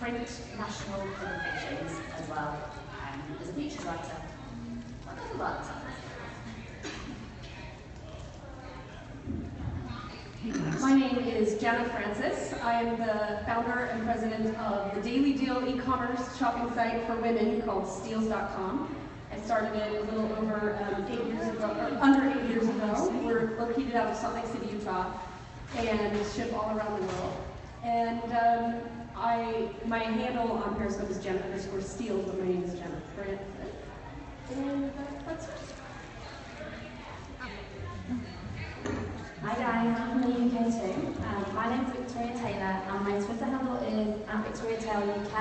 print national publications as well, as a feature writer. What other writers? My name is Janet Francis. I am the founder and president of the Daily Deal e-commerce shopping site for women called Steals.com. I started it a little over 8 years ago, or under 8 years ago. We're located out of Salt Lake City, Utah, and ship all around the world. And my handle on Periscope is Janet_Steals, but my name is Janet Francis. And that's it. Hi guys, I'm from the UK too. My name's Victoria Taylor and my Twitter handle is @VictoriaTaylorUK.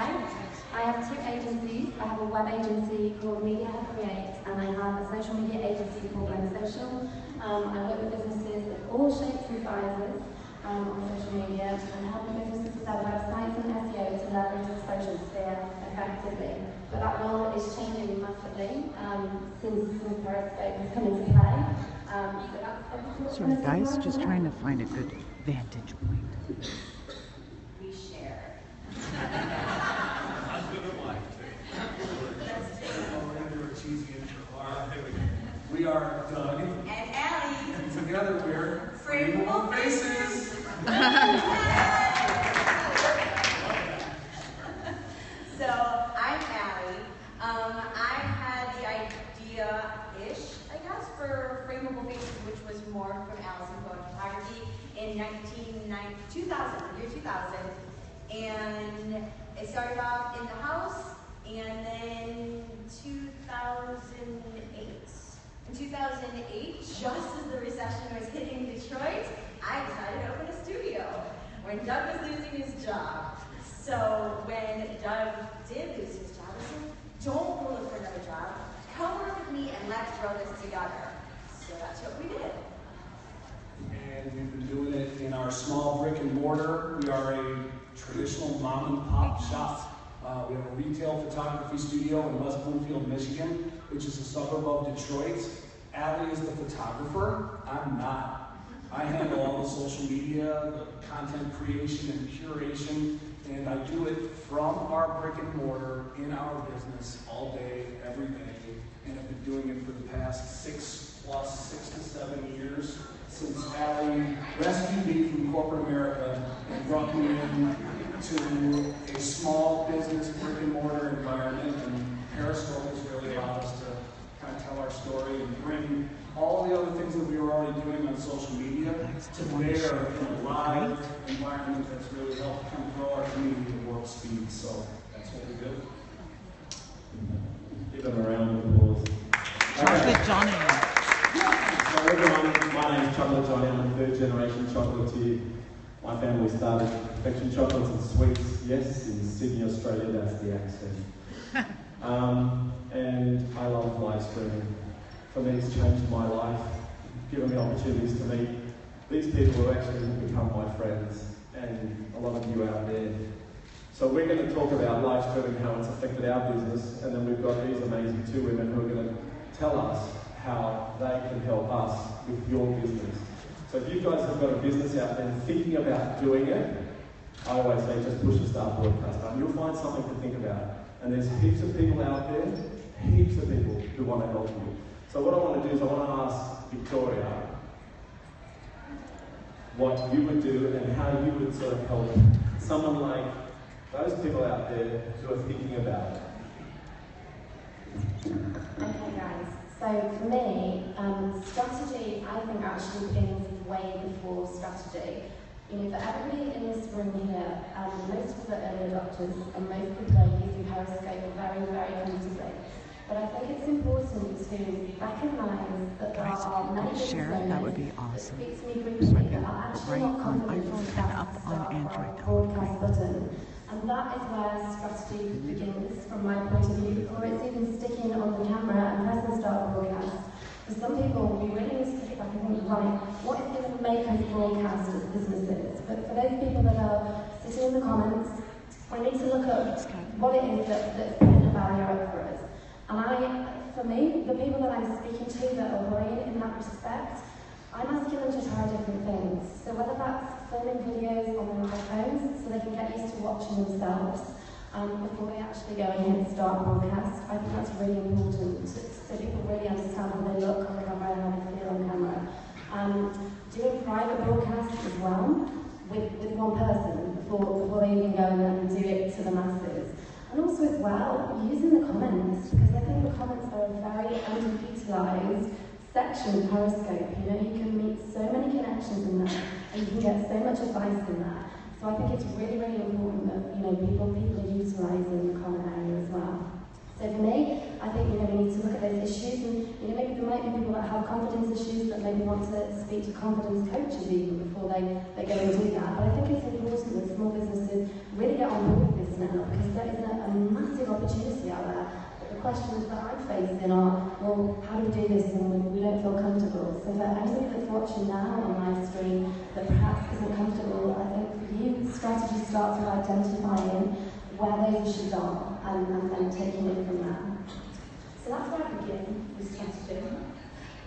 I have 2 agencies. I have a web agency called Media Create and I have a social media agency called Blend Social. I work with businesses of all shapes and sizes on social media and helping businesses with their websites and SEO to leverage the social sphere effectively. But that role is changing massively since Periscope has come into play. Sorry guys, just trying to find a good vantage point. We share. We are Doug And Allie. and together we're Frameable Faces. So, I'm Allie. I had the idea-ish, I guess, for Frameable Faces, which was more from Allison Cohen Photography in 2000, the year 2000. And it started off in the house, and then 2008. In 2008, just as the recession was hitting Detroit, I decided to open a studio when Doug was losing his job. So when Doug did lose his job, I said, don't go look for another job. Come work with me and let's grow this together. So that's what we did. And we've been doing it in our small brick and mortar. We are a traditional mom and pop shop. We have a retail photography studio in West Bloomfield, Michigan, which is a suburb of Detroit. Allie is the photographer. I'm not. I handle all the social media, the content creation and curation, and I do it from our brick and mortar in our business all day, every day, and I've been doing it for the past 6 to 7 years since Allie rescued me from corporate America and brought me in to a small business brick and mortar environment, and Periscope has really allowed us to kind of tell our story and bring all the other things that we were already doing on social media to bear in a live environment that's really helped kind of grow our community at warp speed. So that's what we do. Give them a round of applause. Chocolate Johnny. So everyone, my name is Chocolate Johnny. I'm a 3rd generation chocolatier. My family started Perfection Chocolates and Sweets, yes, in Sydney, Australia. That's the accent. And I love live streaming. For me, it's changed my life, given me opportunities to meet these people who actually have become my friends, and a lot of you out there. So we're going to talk about live streaming, how it's affected our business, and then we've got these amazing 2 women who are going to tell us how they can help us with your business. So if you guys have got a business out there thinking about doing it, I always say just push the start broadcast button. You'll find something to think about. And there's heaps of people out there, heaps of people who want to help you. So what I want to do is I want to ask Victoria what you would do and how you would sort of help someone like those people out there who are thinking about it. Okay guys, so for me, strategy I think actually begins way before strategy. You know, for everybody in this room here, most of us are early adopters and most people are using Periscope very, very comfortably. But I think it's important to recognise that there are many share, that would be awesome. that speak to me frequently that are actually Right not on confident iPhone to and up press on the Android. broadcast button. And that is where strategy begins from my point of view, before it's even sticking on the camera and pressing start broadcast. For some people, we really need to sit back and think, right, what is going to make us broadcast as businesses? But for those people that are sitting in the comments, we need to look at what it is that's putting a barrier up for us. And for me, the people that I'm speaking to that are worrying in that respect, I'm asking them to try different things. So whether that's filming videos on their phones so they can get used to watching themselves, before they actually go and hit start broadcast. I think that's really important so people really understand how they look on camera and how they feel on camera. Doing private broadcasts as well with one person before they even go and do it to the masses. And also as well, using the comments, because I think the comments are a very underutilised section of Periscope. You know, you can meet so many connections in that, and you can get so much advice in that. So I think it's really, really important that, you know, people are utilising the comment area as well. So for me, I think, you know, we need to look at those issues, and, you know, maybe there might be people that have confidence issues that maybe want to speak to confidence coaches even before they go and do that. But I think it's important that small businesses really get on board with this now, because there is a massive opportunity out there. But the questions that I'm facing are, well, how do we do this when we don't feel comfortable? So for anybody that's watching now on live stream that perhaps isn't comfortable, I think for you, strategy starts with identifying where those issues are and then taking it from there. So that's where I begin with strategy.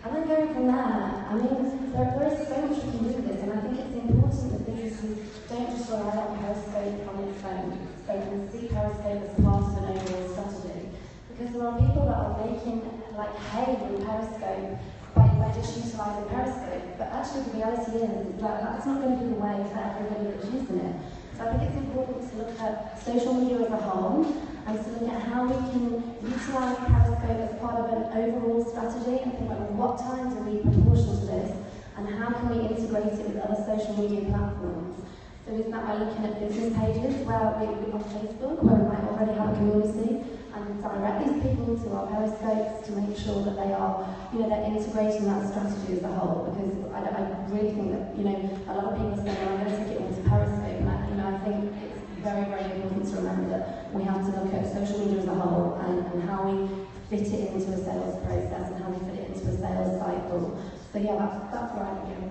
And then going from there, I mean, there is so much you can do with this, and I think it's important that businesses don't just rely on Periscope on its own. So they can see Periscope as part of an overall strategy. Because there are people that are making like hay in Periscope by just utilising Periscope, but actually the reality is that that's not going to be the way for everybody that's using it. So I think it's important to look at social media as a whole and to look at how we can utilise Periscope as part of an overall strategy and think about what time do we proportion to this and how can we integrate it with other social media platforms. So isn't that by looking at business pages where we on Facebook where we might already have a community and direct these people to our Periscopes to make sure that they are, you know, they're integrating that strategy as a whole, because I really think that, you know, a lot of people say, well, I'm going to take it into Periscope, and I think it's very, very important to remember that we have to look at social media as a whole and how we fit it into a sales process and how we fit it into a sales cycle. So yeah, that's where I begin.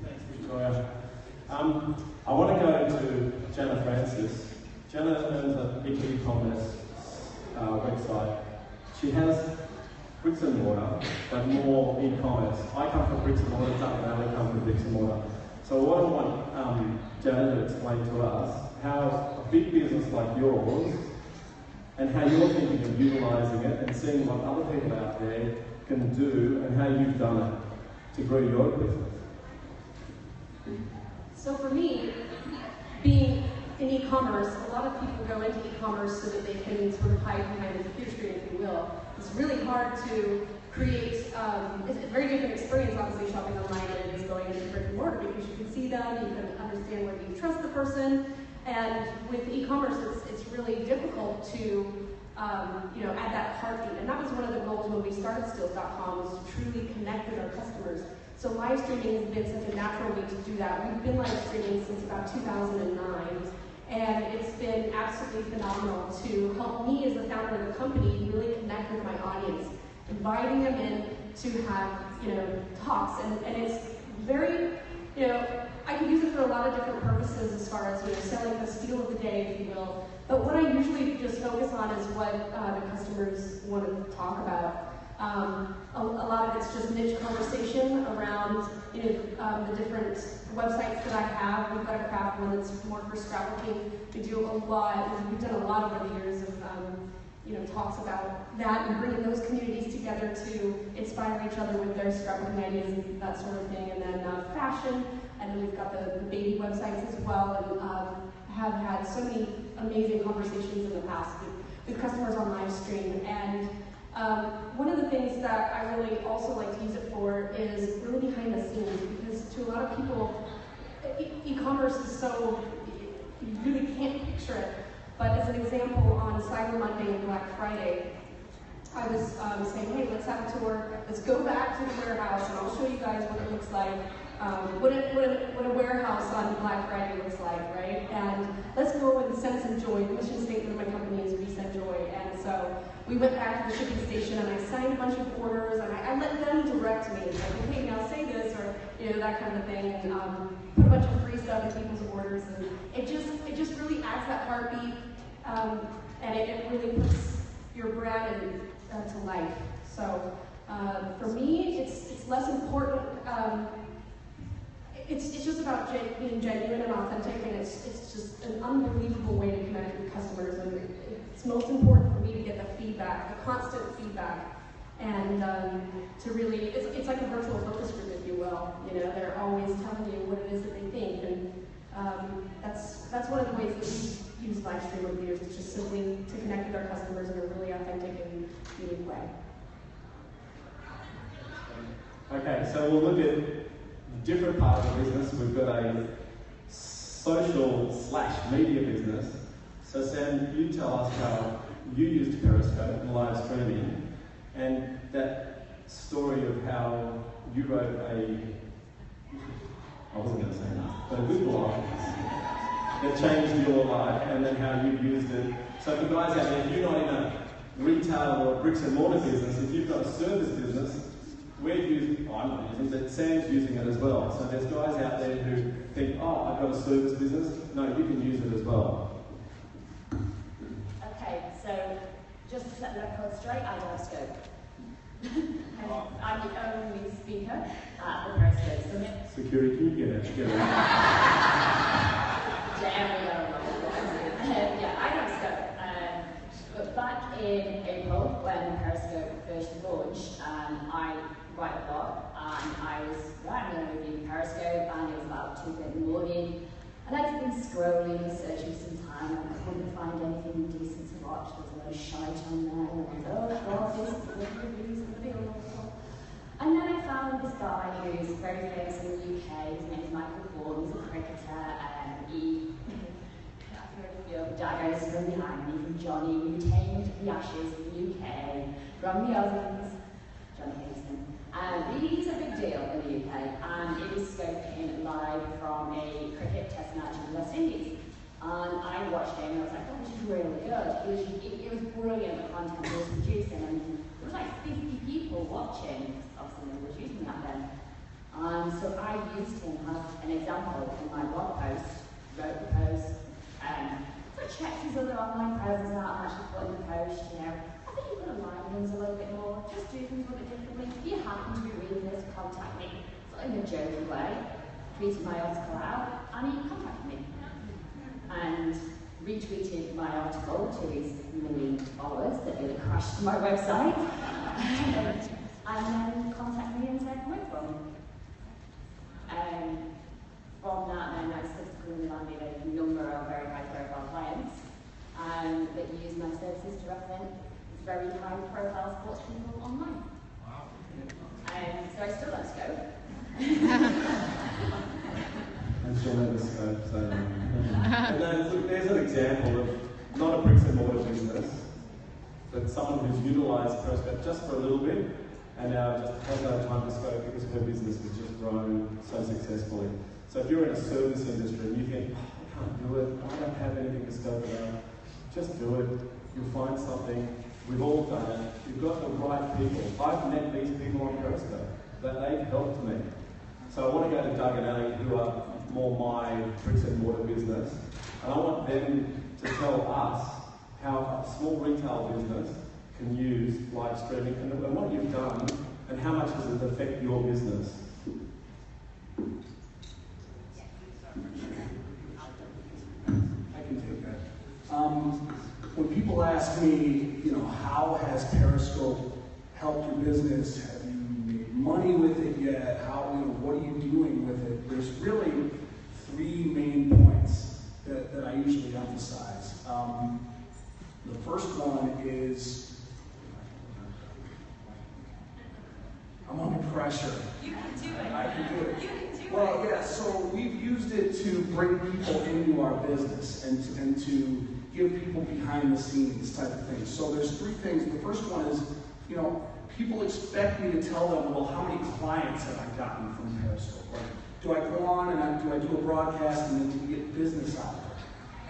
Thanks, Victoria. I want to go to Jenna Francis. Jenna owns a big e-commerce website. She has bricks and mortar, but more e-commerce. I come from bricks and mortar, Doug and Ali come from bricks and mortar. So what I want Jenna to explain to us, how a big business like yours, and how you're thinking of utilising it and seeing what other people out there can do and how you've done it to grow your business. So for me, being in e-commerce, a lot of people go into e-commerce so that they can sort of hide behind the computer screen, if you will. It's really hard to create, it's a very different experience, obviously, shopping online than it is going into brick and mortar, because you can see them, you can understand whether you trust the person, and with e-commerce, it's really difficult to, you know, add that heartbeat. And that was one of the goals when we started Steals.com, was to truly connect with our customers. So live streaming has been such a natural way to do that. We've been live streaming since about 2009. And it's been absolutely phenomenal to help me as the founder of the company really connect with my audience, inviting them in to have, you know, talks. And it's very, you know, I can use it for a lot of different purposes as far as, you know, selling the steal of the day, if you will. But what I usually just focus on is what the customers want to talk about. A lot of it's just niche conversation around, you know, the different websites that I have. We've got a craft one that's more for scrapbooking. We do a lot. We've done a lot over the years of, you know, talks about that and bringing those communities together to inspire each other with their scrapbooking ideas and that sort of thing. And then fashion, and then we've got the baby websites as well, and have had so many amazing conversations in the past with customers on live stream. And one of the things that I really also like to use it for is really behind the scenes, because to a lot of people, e-commerce is so, you really can't picture it. But as an example, on Cyber Monday and Black Friday, I was saying, hey, let's have a tour, let's go back to the warehouse, and I'll show you guys what it looks like, what a warehouse on Black Friday looks like, right? And let's go with sense and joy. The mission statement of my company is we send joy. And so we went back to the shipping station, and I signed a bunch of orders, and I let them direct me. It's like, okay, now say this, or, you know, that kind of thing, and put a bunch of free stuff in people's orders, and it just really adds that heartbeat, and it really puts your brand to life. So for me, it's less important. It's just about being genuine and authentic, and it's just an unbelievable way to connect with customers. most important for me to get the feedback, the constant feedback, and to really, it's like a virtual focus group, if you will. You know, they're always telling you what it is that they think, and that's one of the ways that we use live stream over the years, is just simply to connect with our customers in a really authentic and unique way. Okay, so we'll look at a different part of the business. We've got a social/media business. So Sam, you tell us how you used Periscope and live streaming, and that story of how you wrote I wasn't going to say that, but a good blog that changed your life, and then how you used it. So for guys out there, if you're not in a retail or bricks and mortar business, if you've got a service business, I'm not using it, but Sam's using it as well. So there's guys out there who think, oh, I've got a service business. No, you can use it as well. Okay, so just to set the record straight, I don't have scope. I'm the only speaker at the Periscope Summit. Security, can you get it together? Yeah, I don't have scope. But back in April, when Periscope first launched, I write a blog, and I was writing a review of Periscope, and it was about 2:30 in the morning, and I'd been scrolling and searching some time, and I couldn't find anything decent to watch. There was a lot of shite on there, and I was, oh god, this is the reviews and the big awful. And then I found this guy who's very famous in the UK. His name is Michael Ford. He's a cricketer, and he daggers from behind me from Johnny. We retained the Ashes in the UK from the Aussies, Johnny Kingston. He's a big deal in the UK, and it was scoping live from a cricket test match in the West Indies. And I watched it and I was like, oh, this is really good. It was brilliant, the content he was producing, and there was like 50 people watching. Obviously, they were using that then. So I used him as an example in my blog post, wrote the post, so I checked his other online presence out and actually put in the post, you know, I think you could align things a little bit more, just do things a little bit differently. If you happen to be reading this, contact me, sort of in a jokey way, tweeted my article out, and he contacted me. And retweeted my article to his million followers that really crashed my website. And then contacted me and said, where from? From that, then I subsequently landed a number of very high profile clients that use my services to represent very high profile sports people online. Wow. So I still don't scope. And she'll never scope, so. And then look, there's an example of not a bricks and mortar business, but someone who's utilised Periscope just for a little bit, and now just has no time to scope because her business has just grown so successfully. So if you're in a service industry and you think, oh, I can't do it, I don't have anything to scope about, just do it. You'll find something. We've all done it. You've got the right people. I've met these people on Periscope. They've helped me. So I want to go to Doug and Ali, who are more my bricks and mortar business, and I want them to tell us how a small retail business can use live streaming and what you've done and how much does it affect your business. I can take that. When people ask me, you know, how has Periscope helped your business? Have you made money with it yet? How, you know, what are you doing with it? There's really three main points that I usually emphasize. The first one is I'm under pressure. You can do it. I can do it. You can do it. Well, yeah, so we've used it to bring people into our business and to give people behind the scenes type of things. So there's three things. The first one is, you know, people expect me to tell them, well, how many clients have I gotten from Periscope? Like, do I go on and do I do a broadcast and then get business out of it?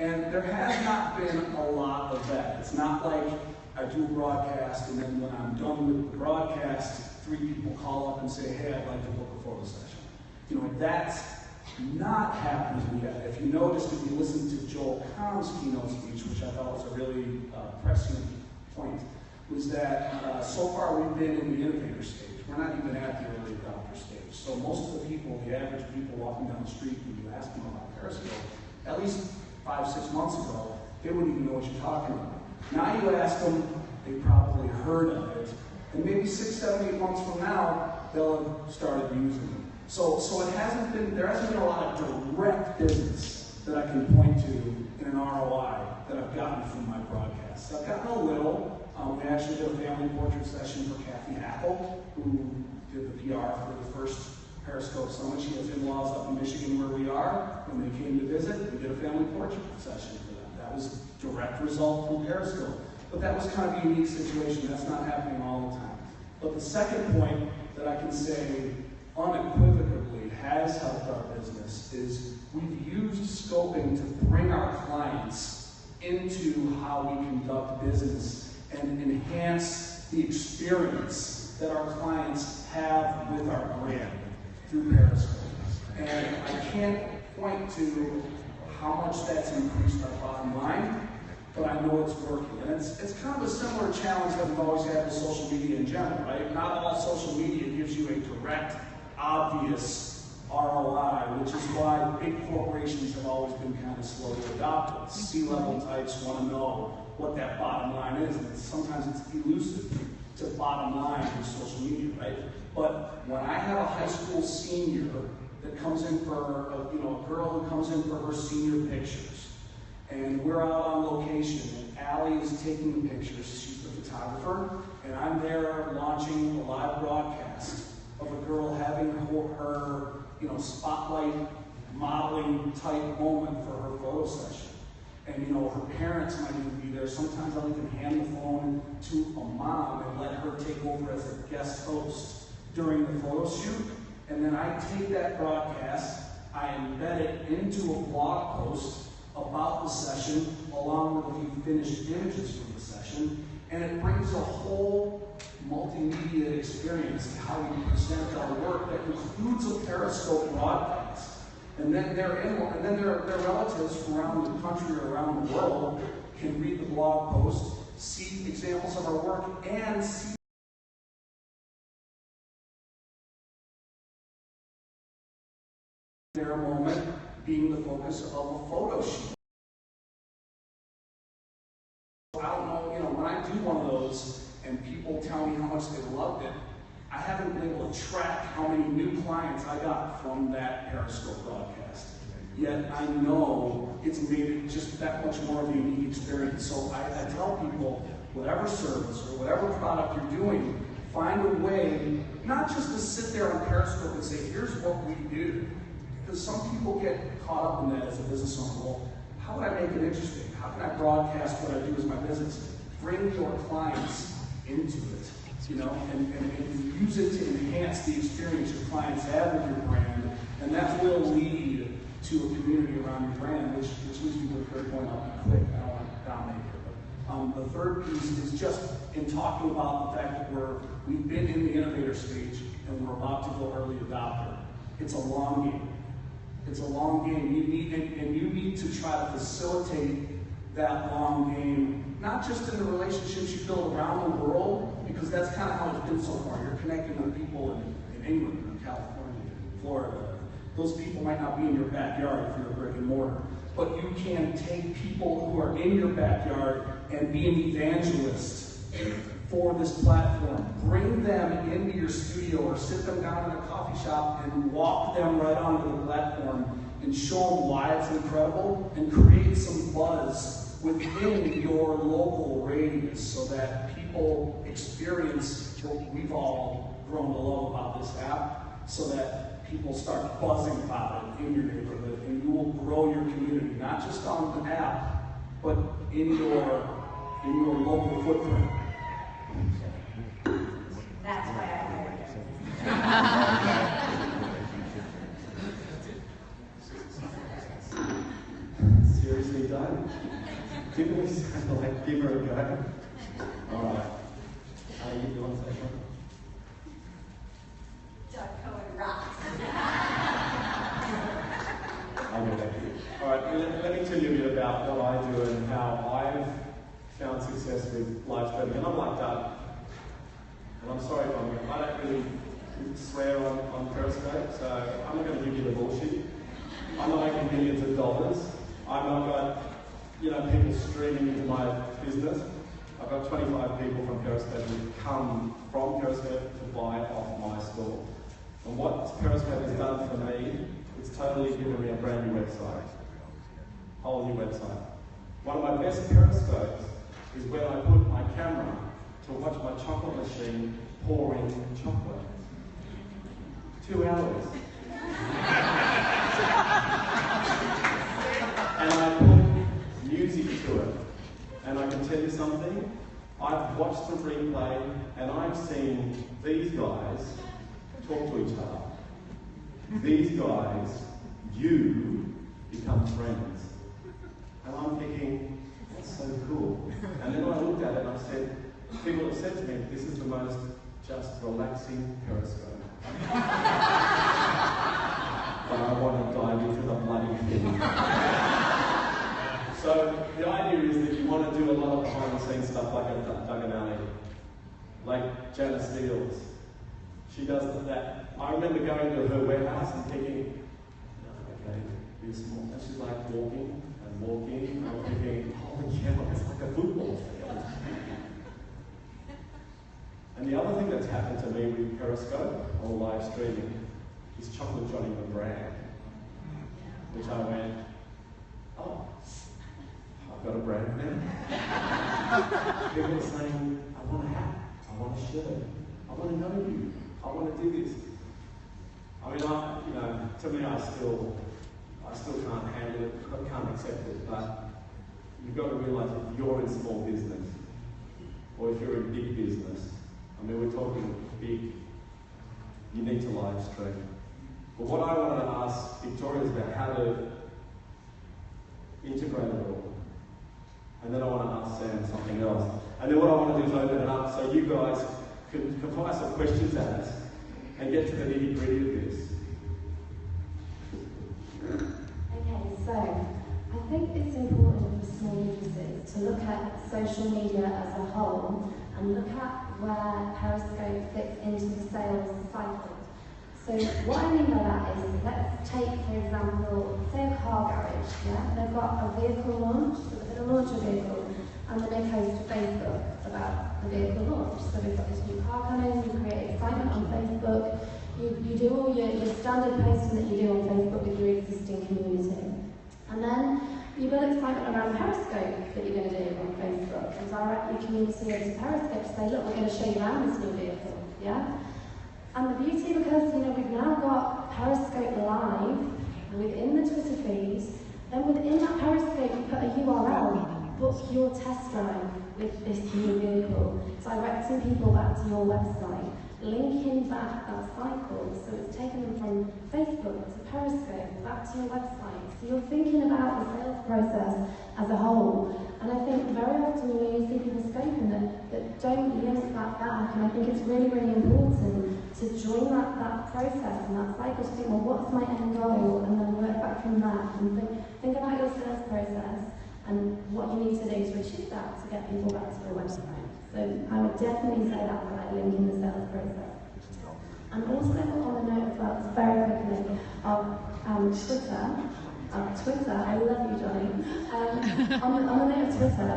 And there has not been a lot of that. It's not like I do a broadcast and then when I'm done with the broadcast, 3 people call up and say, hey, I'd like to book a photo session. You know, that's not happening yet. If you noticed, if you listened to Joel Kahn's keynote speech, which I thought was a really prescient point, was that so far we've been in the innovator stage. We're not even at the early adopter stage. So most of the people, the average people walking down the street, when you ask them about Periscope, at least 5-6 months ago, they wouldn't even know what you're talking about. Now you ask them, they probably heard of it, and maybe 6, 7, 8 months from now, they'll have started using it. So there hasn't been a lot of direct business that I can point to in an ROI that I've gotten from my broadcasts. I've gotten a little. We actually did a family portrait session for Kathy Apple, who did the PR for the first Periscope Summit. She has in-laws up in Michigan where we are. When they came to visit, we did a family portrait session for them. That was a direct result from Periscope. But that was kind of a unique situation. That's not happening all the time. But the second point that I can say unequivocally has helped our business is we've used scoping to bring our clients into how we conduct business and enhance the experience that our clients have with our brand through Periscope. And I can't point to how much that's increased our bottom line, but I know it's working. And it's kind of a similar challenge that we've always had with social media in general, right? Not all social media gives you a direct, obvious ROI, which is why big corporations have always been kind of slow to adopt it. C-level types want to know what that bottom line is, and sometimes it's elusive to bottom line in social media, right? But when I have a high school senior that comes in for, a girl who comes in for her senior pictures, and we're out on location, and Allie is taking the pictures, she's the photographer, and I'm there launching a live broadcast of a girl having her spotlight modeling type moment for her photo session. And her parents might even be there. Sometimes I'll even hand the phone to a mom and let her take over as a guest host during the photo shoot. And then I take that broadcast, I embed it into a blog post about the session, along with a few finished images from the session, and it brings a whole multimedia experience to how we present our work that includes a Periscope broadcast. And then their relatives from around the country or around the world can read the blog post, see examples of our work, and see their moment being the focus of a photo shoot. I don't know, when I do one of those and people tell me how much they loved it, I haven't been able to track how many new clients I got from that Periscope broadcast. Yet I know it's made it just that much more of a unique experience. So I tell people, whatever service or whatever product you're doing, find a way, not just to sit there on Periscope and say, here's what we do. Because some people get caught up in that as a business owner. Well, how would I make it interesting? How can I broadcast what I do as my business? Bring your clients into it, and use it to enhance the experience your clients have with your brand, and that will lead to a community around your brand, which leads me to the third point. I'll be quick, I don't want to dominate here, but the third piece is just in talking about the fact that we've been in the innovator stage and we're about to go early adopter. It's a long game. It's a long game. You need to try to facilitate that long game, not just in the relationships you build around the world, because that's kind of how it's been so far. You're connecting with people in England, in California, in Florida. Those people might not be in your backyard if you're a brick and mortar, but you can take people who are in your backyard and be an evangelist for this platform. Bring them into your studio or sit them down in a coffee shop and walk them right onto the platform and show them why it's incredible and create some buzz within your local radius so that people experience what we've all grown to love about this app, so that people start buzzing about it in your neighborhood, and you will grow your community, not just on the app, but in your local footprint. That's why I hired him. Seriously done? Didn't we sound like give her a go? Alright. You want to say something? Doug Cohen rocks. I'll go back to you. Alright, let me tell you a bit about what I do and how I've found success with live streaming. And I'm like Doug. And I'm sorry if I don't really swear on Periscope, so I'm not going to give you the bullshit. I'm not making millions of dollars. I've not got, people streaming into my business. I've got 25 people from Periscope who come from Periscope to buy off my store. And what Periscope has done for me, it's totally given me a brand new website. Whole new website. One of my best Periscopes is when I put my camera to watch my chocolate machine pouring chocolate. 2 hours. And I put music to it. And I can tell you something, I've watched the replay and I've seen these guys talk to each other. These guys, you become friends. And I'm thinking, that's so cool. And then I looked at it and I said, people have said to me, this is the most just relaxing Periscope. But I want to dive into the bloody thing. So the idea is that you want to do a lot of behind the scenes stuff like a Doug and Ali, like Janice Steele's. She does that. I remember going to her warehouse and thinking, okay, this more. And she's like walking and walking. I'm thinking, holy cow, it's like a football field. And the other thing that's happened to me with Periscope or live streaming is Chocolate Johnny the brand, which I went, oh, I've got a brand now. People are saying, I want a hat, I want a shirt, I want to know you, I want to do this. I mean, to me, I still can't handle it, I can't accept it, but you've got to realise if you're in small business, or if you're in big business, I mean, we're talking big, you need to live stream. But what I wanted to ask Victoria is about how to integrate it all. And then I want to ask Sam something else. And then what I want to do is open it up so you guys can fire some questions at us and get to the nitty-gritty of this. Okay, so I think it's important for small businesses to look at social media as a whole and look at where Periscope fits into the sales cycle. So what I mean by that is, let's take, for example, say a car garage, yeah? They've got a vehicle launch, so they're going to launch a vehicle, and then they post to Facebook about the vehicle launch. So we've got this new car coming, you create excitement on Facebook, you do all your standard posting that you do on Facebook with your existing community. And then you build excitement around Periscope that you're going to do on Facebook, and direct your community over to Periscope to say, look, we're going to show you around this new vehicle, yeah? And the beauty, because we've now got Periscope live within the Twitter feed, then within that Periscope you put a URL, book your test drive with this new vehicle, directing people back to your website, linking back that cycle, so it's taking them from Facebook to Periscope, back to your website. So you're thinking about the sales process as a whole. And I think very often you see people scoping that don't link that back, and I think it's really, really important to join that process and that cycle to think, well, what's my end goal, and then work back from that, and think about your sales process and what you need to do to achieve that to get people back to your website. So I would definitely say that by linking the sales process. And also on the note as well, very quickly, of Twitter, I love you, Johnny. On the note of Twitter,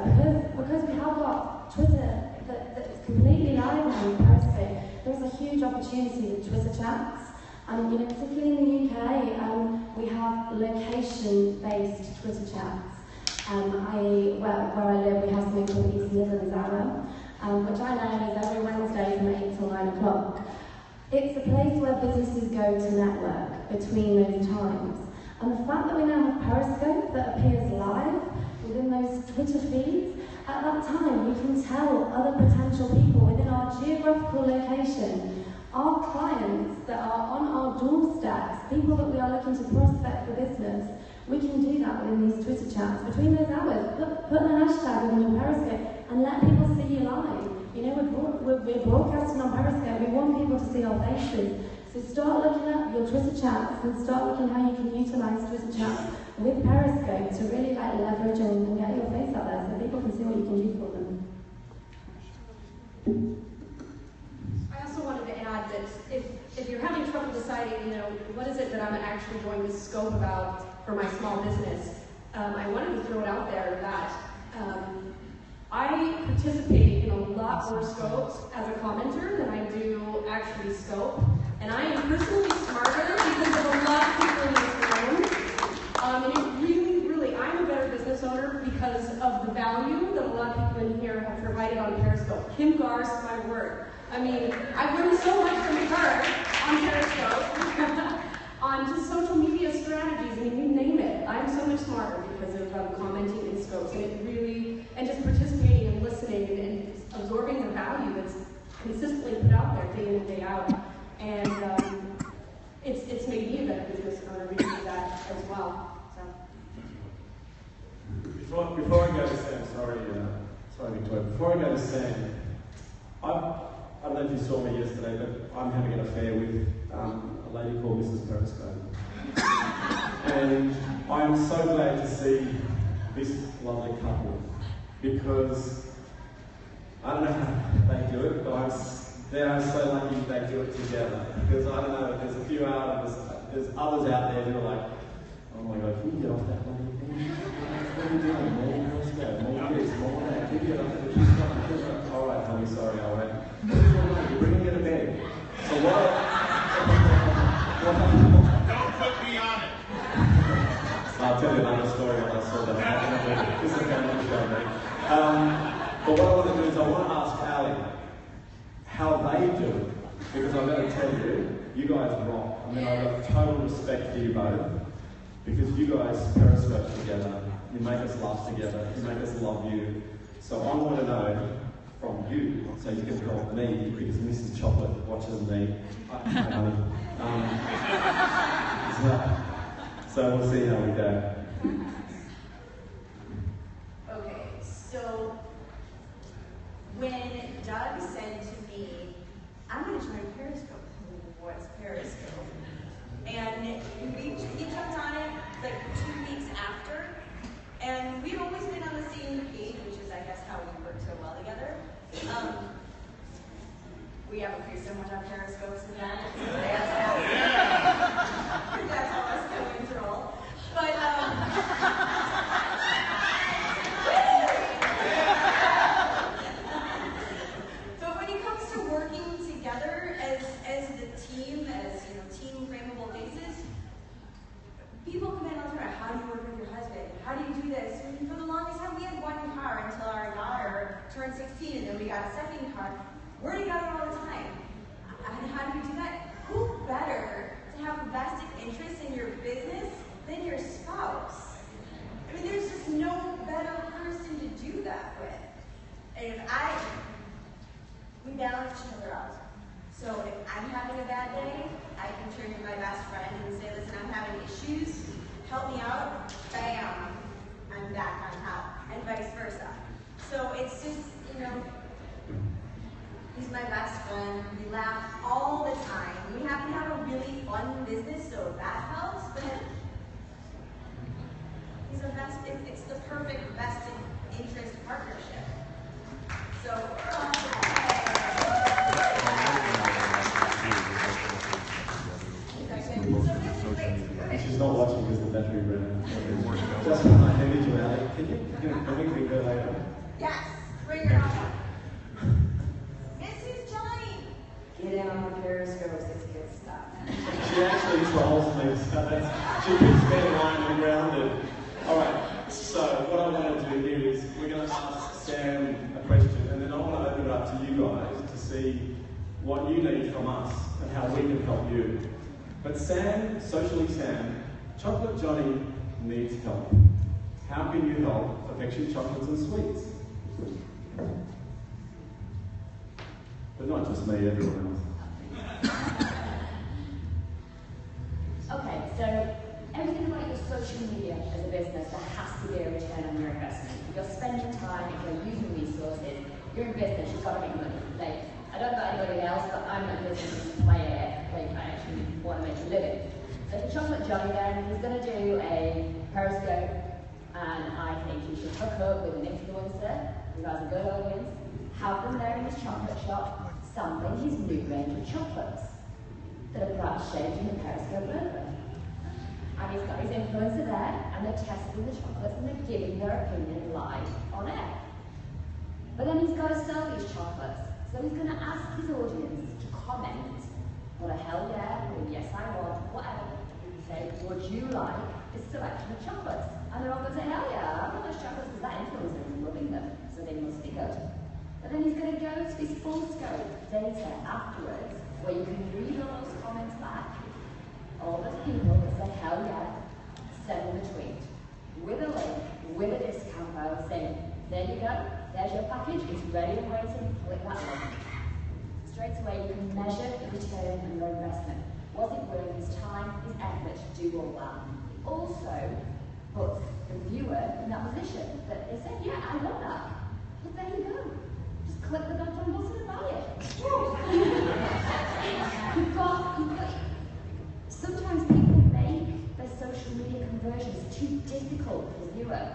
because we have got Twitter that's completely live on Periscope, there's a huge opportunity with Twitter chats. Particularly in the UK, we have location-based Twitter chats. Where I live, we have something called East Midlands Hour, which I know is every Wednesday from 8 till 9 o'clock. It's a place where businesses go to network between those times. And the fact that we now have Periscope that appears live within those Twitter feeds, at that time you can tell other potential people within our geographical location, our clients that are on our doorsteps, people that we are looking to prospect for business, we can do that within these Twitter chats. Between those hours, put the hashtag within your Periscope and let people see you live. We're broadcasting on Periscope, we want people to see our faces. So start looking at your Twitter chats and start looking how you can utilise Twitter chats with Periscope to really leverage and get your face out there so people can see what you can do for them. I also wanted to add that if you're having trouble deciding, what is it that I'm actually going to scope about for my small business, I wanted to throw it out there that I participate in a lot more scopes as a commenter than I do actually scope. And I am personally smarter because of a lot of people in this room. And it really, I'm a better business owner because of the value that a lot of people in here have provided on Periscope. Kim Gar's my word. I mean, I've learned so much from her on Periscope, on just social media strategies, I mean, you name it. I'm so much smarter because of commenting in scopes, and it really, and just participating and listening and absorbing the value that's consistently put out there day in and day out. And it's made me a better business owner because of that as well. So. Before I go to Sam, sorry Victoria, before I go to Sam, I don't know if you saw me yesterday, but I'm having an affair with a lady called Mrs. Periscope. And I'm so glad to see this lovely couple because I don't know how they do it, but they are so lucky they do it together. Because I don't know, there's a few others out there who are like, oh my God, can you get off that lady? What are you doing? More Periscope, more this, more that. Can you get off that? All right, honey, sorry, all right. You're bringing her to bed. So what? Don't put me on it. I'll tell you another story when I saw that. This is a family show, mate. But what I want to do is I want to ask Ali how they do it. Because I've got to tell you, you guys rock. I mean, I've got total respect for you both. Because you guys Periscope together, you make us laugh together, you make us love you. So I want to know from you, so you can help me, because Mrs. Chocolate watches me. So we'll see how we go. Okay, so when Doug said to me, I'm going to join Periscope. What's Periscope? And he jumped on it like 2 weeks after, and we'd always been on the same page, which is, I guess, how we work so well together. We have a few so much on Periscopes and that. That's how us Coens roll. But but when it comes to working together as the team, Team Frameable Faces, people come in all the time, how do you work with your husband? How do you do this? And for the longest time, we had one car until our daughter turned 16, and then we got a second car. We're together all the time. And how do you do that? Who better to have a vested interest in your business than your spouse? I mean, there's just no better person to do that with. And we balance each other out. So if I'm having a bad day, I can turn to my best friend and say, listen, I'm having issues, help me out, bam, I'm back on top, and vice versa. So it's just, he's my best friend, we laugh all the time. We happen to have a really fun business, so that helps, but it's the perfect vested interest partnership. So, She's not watching because the battery ran out. Just when I handed you out, can we be there later? Yes, bring her on. Mrs. Johnny! Get in on the Periscopes, it's good stuff. She actually trolls me, so she keeps me in line and grounded. Alright, so what I want to do here is we're going to ask Sam a question, and then I want to open it up to you guys to see what you need from us and how we can help you. But Sam, Socially Sam, Chocolate Johnny needs help. How can you help Affection Chocolates and Sweets? But not just me, everyone else. Okay, so everything about your social media as a business, there has to be a return on your investment. If you're spending time, if you're using resources, you're in business, you've got to make money. Like, I don't know about anybody else, but I'm not in business to play it. Like, I actually want to make a living. So for Chocolate Johnny then, he's going to do a Periscope, and I think he should hook up with an influencer who has a good audience, have them there in his chocolate shop, sampling his new range of chocolates that are perhaps shaped in the Periscope logo. And he's got his influencer there, and they're testing the chocolates and they're giving their opinion live on air. But then he's got to sell these chocolates. So he's going to ask his audience to comment what a hell yeah, or yes I want, whatever. He say, would you like this selection of chocolates? And they're all going to say, hell yeah, I want those chocolates because that influencer is loving them, so they must be good. But then he's going to go to his full scope data afterwards, where you can read all those comments back. All those people that say hell yeah, send them a tweet with a link, with a discount code saying, there you go, there's your package, it's ready and waiting, click that link. Straight away you can measure the return on your investment. Was it worth his time, his effort to do all that? It also puts the viewer in that position that they say, yeah, I want that. But there you go. Just click the goddamn button and buy it. you've got, sometimes people make their social media conversions too difficult for the viewer.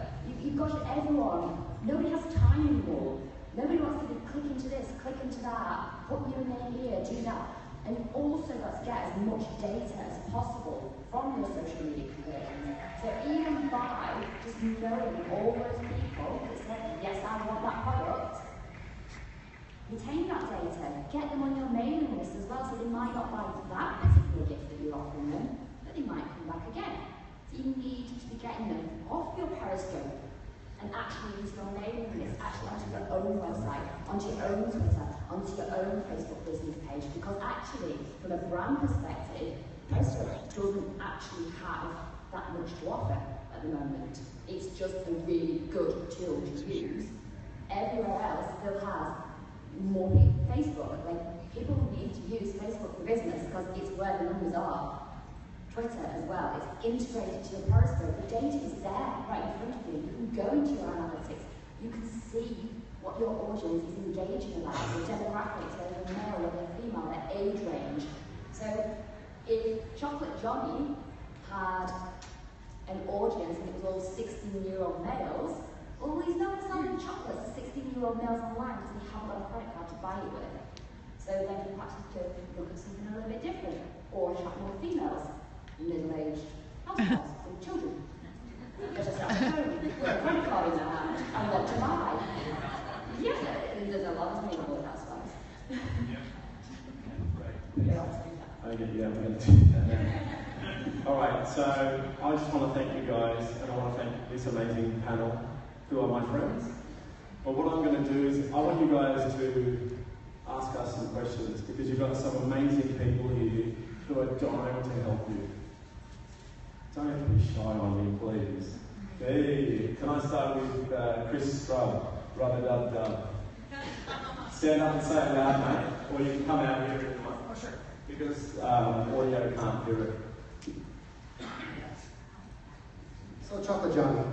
You've got everyone, nobody has time anymore. Nobody wants to be click into this, click into that, put your name here, do that. And you've also got to get as much data as possible from your social media conversions. So even by just knowing all those people that said, yes, I want that product, retain that data, get them on your mailing list as well, so they might not buy that particular gift that you're offering them, but they might come back again. So you need to be getting them off your Periscope and actually into your mailing list, actually onto your own website, onto your own Twitter, onto your own Facebook business page, because actually, from a brand perspective, Periscope doesn't actually have that much to offer at the moment. It's just a really good tool to use. Everywhere else still has more Facebook. Like, people need to use Facebook for business because it's where the numbers are. Twitter as well, it's integrated to your Periscope. The data is there right in front of you. You can go into your analytics. You can see what your audience is engaging about, their demographics, whether they're male, whether they're female, their age range. So if Chocolate Johnny had an audience and it was all 16-year-old males, well, he's not selling chocolates to 16-year-old males online because they haven't got a credit card to buy it with. So then you perhaps have to look at something a little bit different, or attract more females, middle-aged households with children. There's a credit card in their hand and what to buy. Yeah, there's a lot of neighborhood housewives. Okay, yeah, we're going to do that. All right, so I just want to thank you guys, and I want to thank this amazing panel, who are my friends. But what I'm going to do is, I want you guys to ask us some questions, because you've got some amazing people here who are dying to help you. Don't be shy on me, please. Hey, can I start with Chris Scrub, rub-a-dub-dub? Stand up and say it loud, mate, or you can come out here in the mic. Oh, sure. Because audio can't hear it. So, Chocolate Johnny,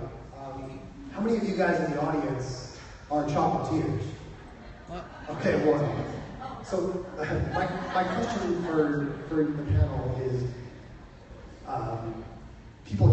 how many of you guys in the audience are chocolatiers? Okay, one. So, my question for the panel is, people